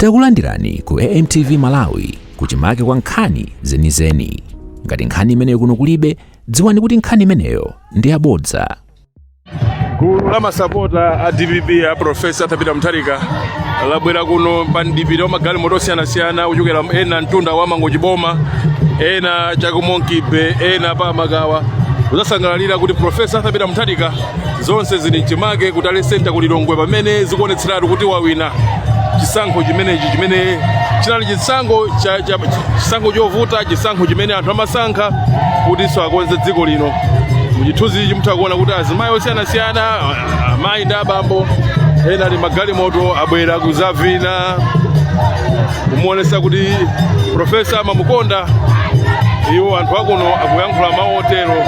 Takulandirani ku AMTV Malawi kuchimake kwa nkhani zenizeni. Ngati nkhani imeneyo kuno kulibe, dziwani kuti nkhani imeneyo ndi yabodza. Gulu la masapota a DPP a Profesa Peter Mutharika labwera kuno pa ndipita wa magalimoto osiyanasiyana kuchokera ena mtunda wa Mangochi Boma, ena Chakumonkibe, ena pa Magawa, kuzasangalalira kuti Profesa Peter Mutharika zonse zili mchimake kutale center kulilongwe pamene zikuonetseratu kuti wawina chisankho chimene chinali chisankho chovuta, chisankho chimene anthu amasankha kuti so akonze dziko lino. Muchithunzi chimutha kuona kuti azimayi osiyanasiyana, amayi ndi abambo, ena ali magalimoto abwera kuzavina kumuonesa kuti Profesa amamukonda. Iwo anthu akuno akuyankhula mawu otero.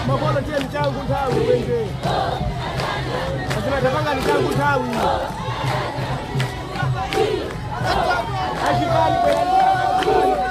Makolo tena changu tawi wenge. Nasema tapanga ni changu tawi. Ashibali kwa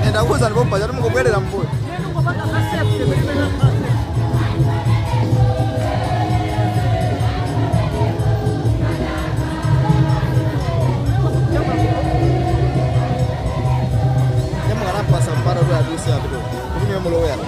Ndakuza ndipomba chati mungobwerera mbuyo. Nemukanapasa mpata kuti aduse apito kuti mwe mulowera.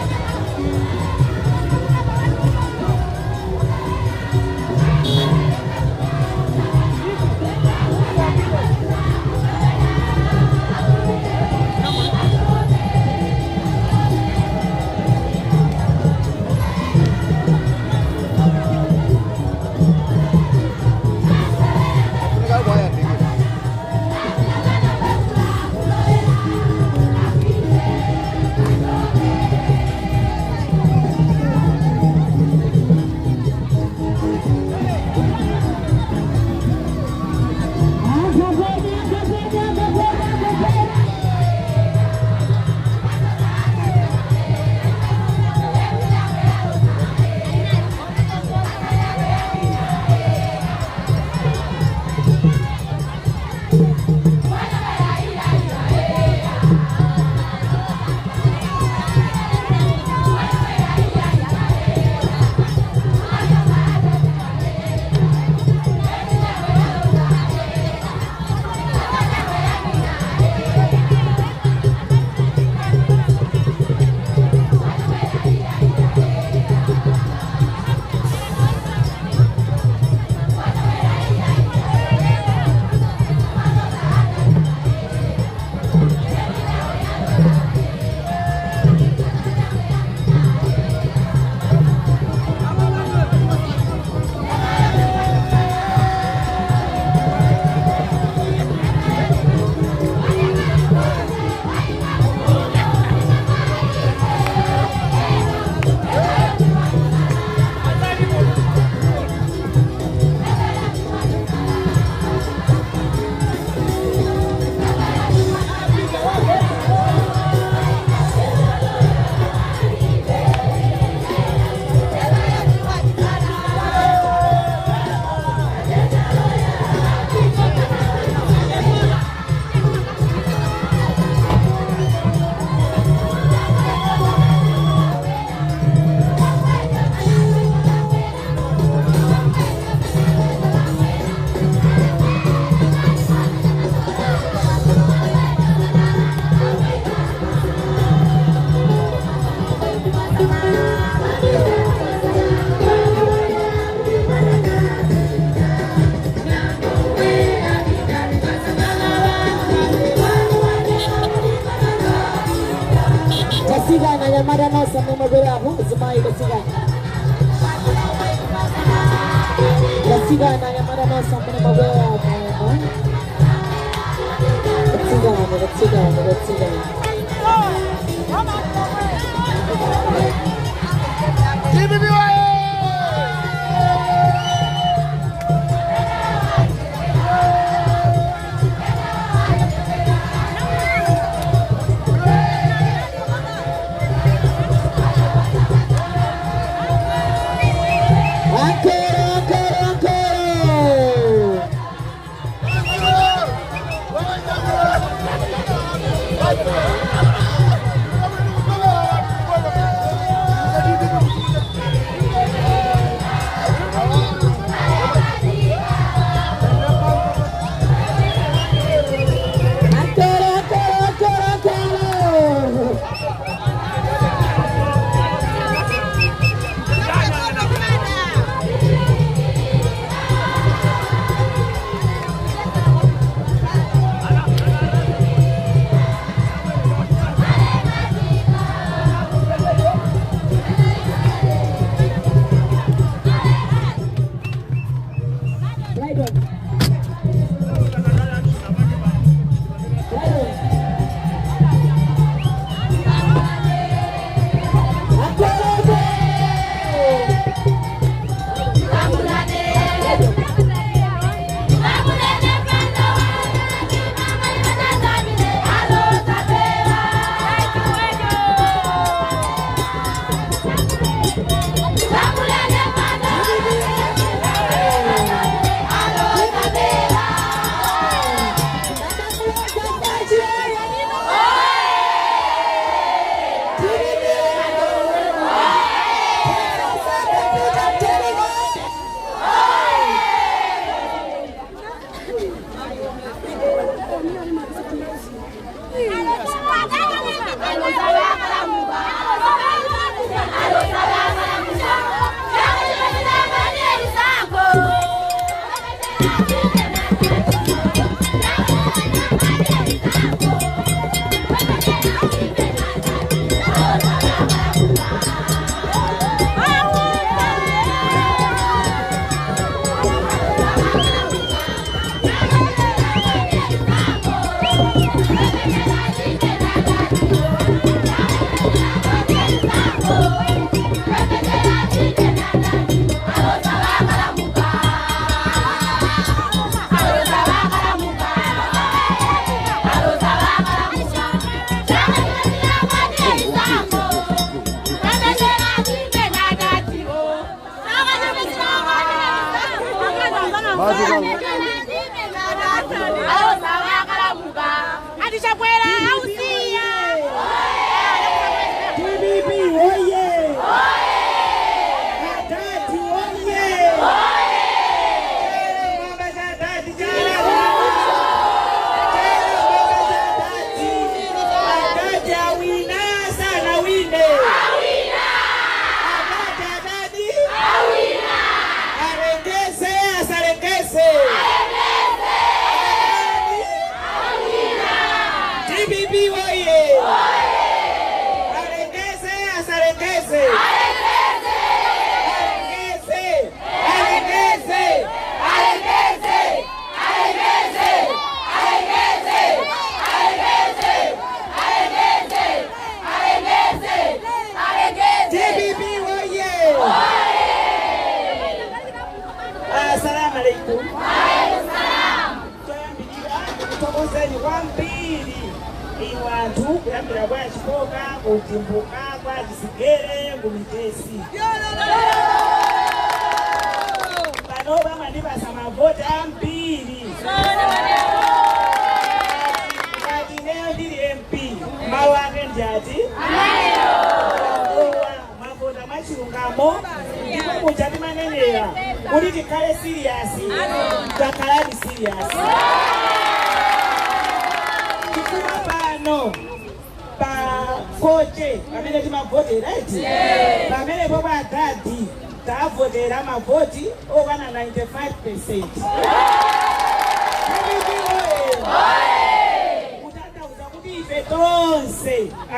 Ayamada nosa memogera zimai Gasigana ayamada nosa memogera Gasigana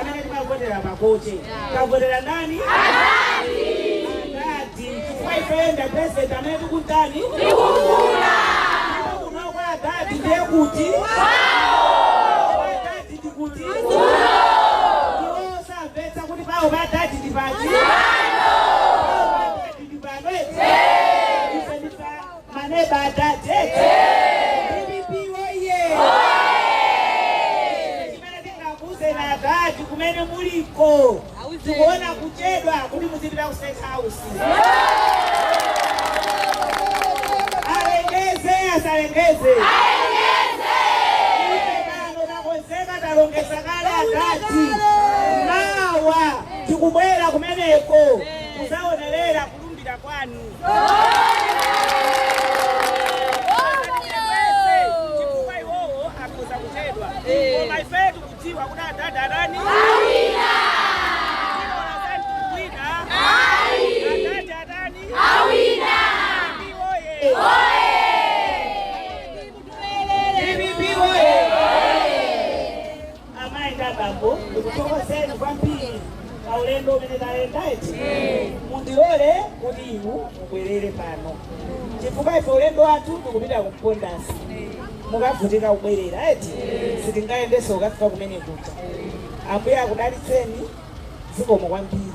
amene timavotera makoche. Tavotera nani? Adati. Chifukwa ifeyenda president amene tikutani? Tikukula. Ndipo kunokwa adati ndiye kuti? Adati tikuti? Iwo samvetsa kuti pawo adati tipachi? Adati tipanoeti? Ife ndipa maneba adati eti? Adati kumene muliko tikuona kuchedwa kuti muzipita ku State House. Alengeze asalengeze. Ife takonzeka talongeza kale adati. Nawa tikubwera kumeneko kuzaonerera kulumbira kwanu. Chifukwa iwowo akuza kuchedwa. Koma ife tikutiwa kuti adati adani? Awina! Adati adani? Awina! DBB oye! Amaenda bambo, ndikutokozeni kwambiri paulendo umene talenda eti. Mundilole kuti inu mubwerere pano. Chifukwa ife ulendo wathu tikupita ku Mpondasi. Mukavutika kubwerera eti. Sitingayendenso kufika kumene kuja. Ambuye akudalitseni zikomo kwambiri.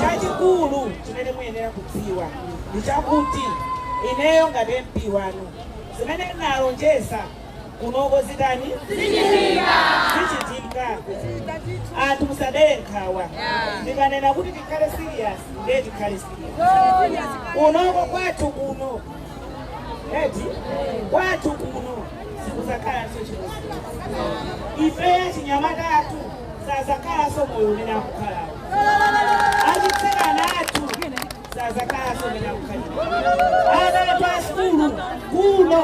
Chachikulu chimene muyenera kudziwa ndi chakuti ineyo ngati MP wanu zimene ndinalonjeza kunoko zitani? Zichitika. Anthu musadere nkhawa. Ndikanena kuti tikhale serious, ndiye tikhale serious. Kunoko kwathu kuno eti kwathu kuno sikuzakhala nso chimodzi. Ife chinyamata athu sazakhala so moyo umene akukhalawo. Achitsikana athu sazakhala so umene akukhalawo. Ana athu asukulu kuno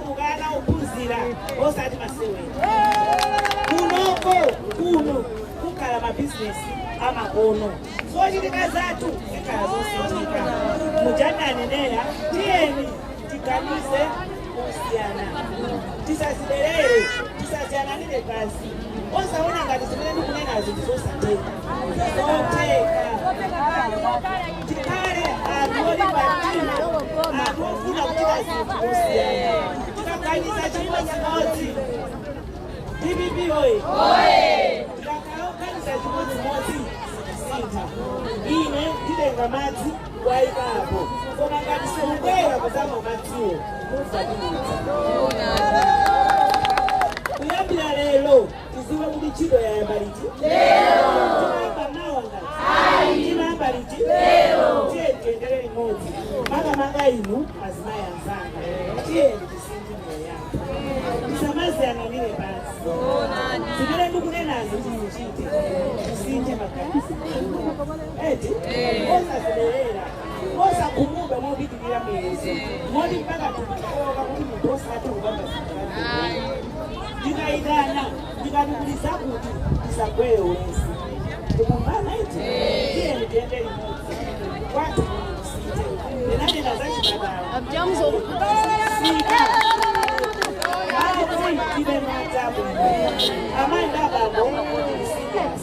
mukana ophunzira osati masewera. Kunoko kuno kukhala mabizinesi amakono. Zochitika zathu zikhala zochitika. Mujananenera tiyeni tiganize kusiyana. Tisaziberere, tisaziyananire pasi. Osaona ngati zimene ndikunena zizosateka. Zizoteka. Tikale anthu olimba mtima, anthu ofuna kuchita zinthu kusiyana. Tikaganiza chimodzimodzi. DBB oye! Tikakaoganiza chimodzimodzi sintha. Ine ndilenga madzi waikapo. Koma ngati simubwera kuzama madziwo, kuyambira lero tiziwe kuti ntchito yayamba liti? Timayamba nawa ngati? Timayamba liti? Tiye tiyendere limodzi. Makamaka inu azimayi anzanga. Tiyeni tisinthe moyo yako. Tisamaziyang'anire pasi. Zimene ndikunenazo tizichite. Tisinthe maganizo. Eti? Osaziberera. Osakhumudwa mopitirira mwezi. Moti mpaka tukikoka kuti munthu osati kupamba zinthu. Ndikayitana, ndikatukuliza kuti tisagwere ulesi. Tikumbana iti? Tiyeni tiyende limodzi. Kwathu kusite. Ndinanena zachipatala. Sika. Mazi tibe madzabu. Amanda babo serious.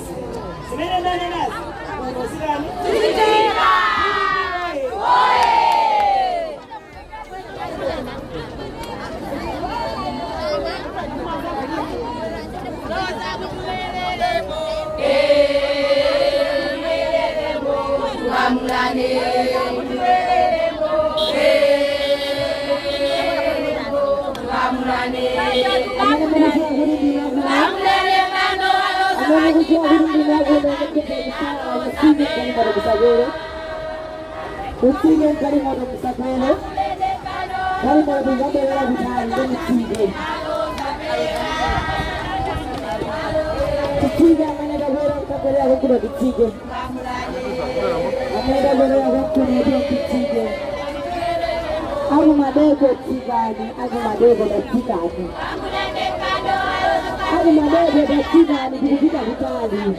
Zimene ndanenazi unozirani? Zichitika! Oye! Usige kari moto kusapele, kari moto ngabe wala vitani ndeni usige. Usige amene dabera kusapele huko na usige. Amene dabera huko na usige. Agu madego tigani, agu madego da tigani. Agu madego da tigani kukupita vitani.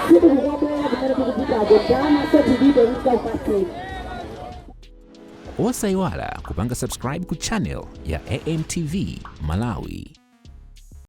Siku kukabela kumene kukupita agotama so tidibe wika upate. Osaiwala kupanga subscribe ku channel ya AMTV Malawi.